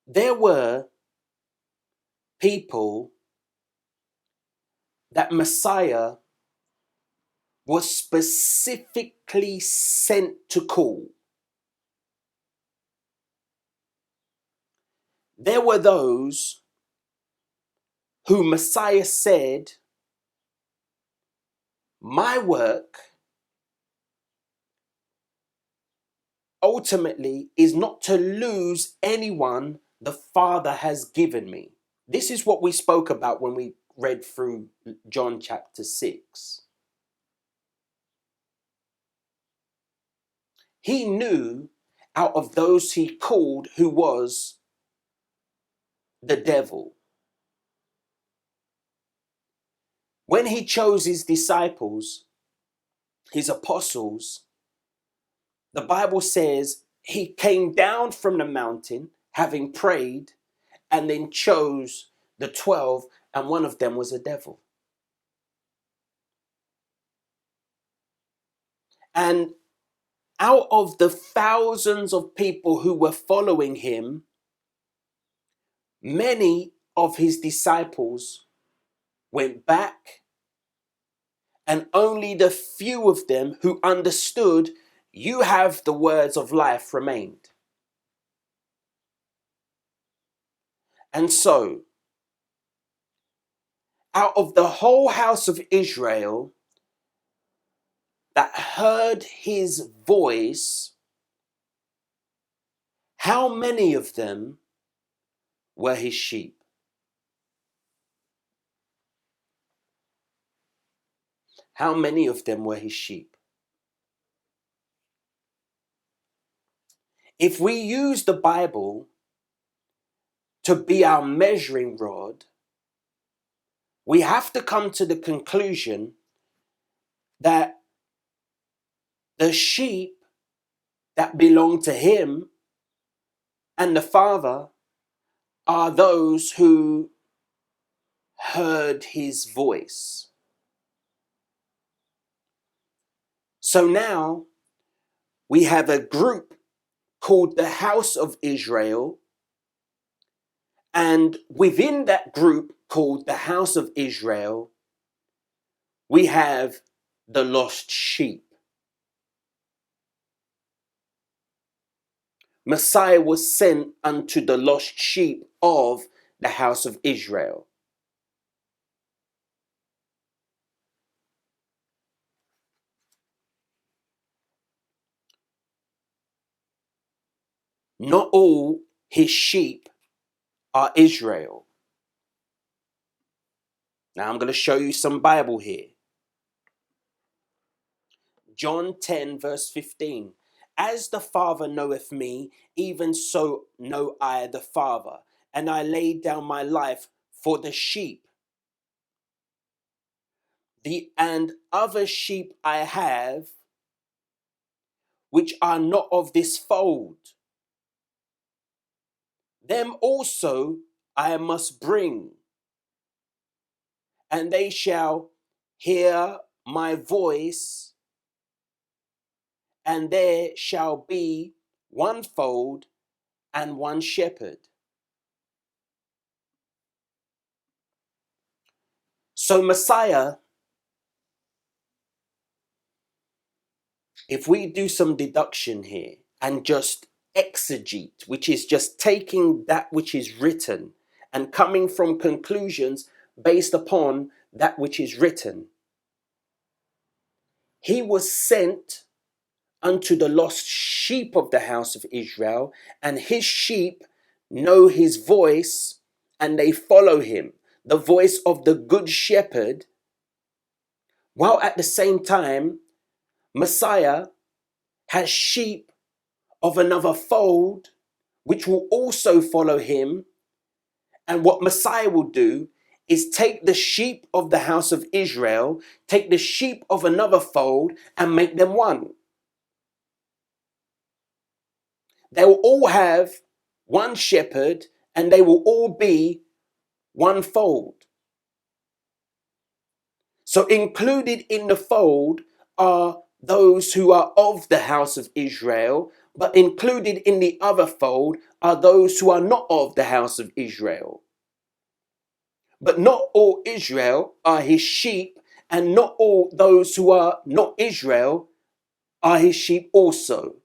There were people that Messiah was specifically sent to call. There were those who Messiah said, my work ultimately is not to lose anyone the Father has given me. This is what we spoke about when we read through John chapter 6. He knew out of those he called who was the devil. When he chose his disciples, his apostles, the Bible says he came down from the mountain having prayed and then chose the 12, and one of them was a devil. And out of the thousands of people who were following him, many of his disciples went back, and only the few of them who understood, you have the words of life, remained. And so, out of the whole house of Israel that heard his voice, how many of them were his sheep? How many of them were his sheep? If we use the Bible to be our measuring rod, we have to come to the conclusion that the sheep that belong to him and the Father are those who heard his voice. So now we have a group called the House of Israel, and within that group called the House of Israel, we have the lost sheep. Messiah was sent unto the lost sheep of the house of Israel. Not all his sheep are Israel. Now I'm going to show you some Bible here. John 10 verse 15. As the Father knoweth me, even so know I the Father, and I lay down my life for the sheep. And other sheep I have, which are not of this fold. Them also I must bring, and they shall hear my voice, and there shall be one fold and one shepherd. So Messiah, if we do some deduction here and just exegete, which is just taking that which is written and coming from conclusions based upon that which is written, he was sent unto the lost sheep of the house of Israel, and his sheep know his voice and they follow him, the voice of the good shepherd, while at the same time Messiah has sheep of another fold which will also follow him. And what Messiah will do is take the sheep of the house of Israel, take the sheep of another fold and make them one. They will all have one shepherd and they will all be one fold. So included in the fold are those who are of the house of Israel, But included in the other fold are those who are not of the house of Israel. But not all Israel are his sheep, and not all those who are not Israel are his sheep also.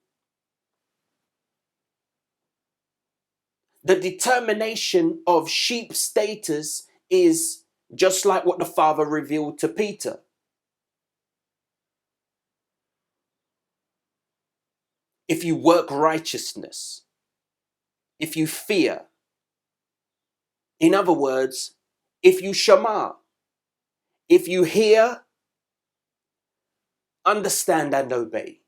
The determination of sheep status is just like what the Father revealed to Peter. If you work righteousness, if you fear, in other words, if you shema, if you hear, understand and obey.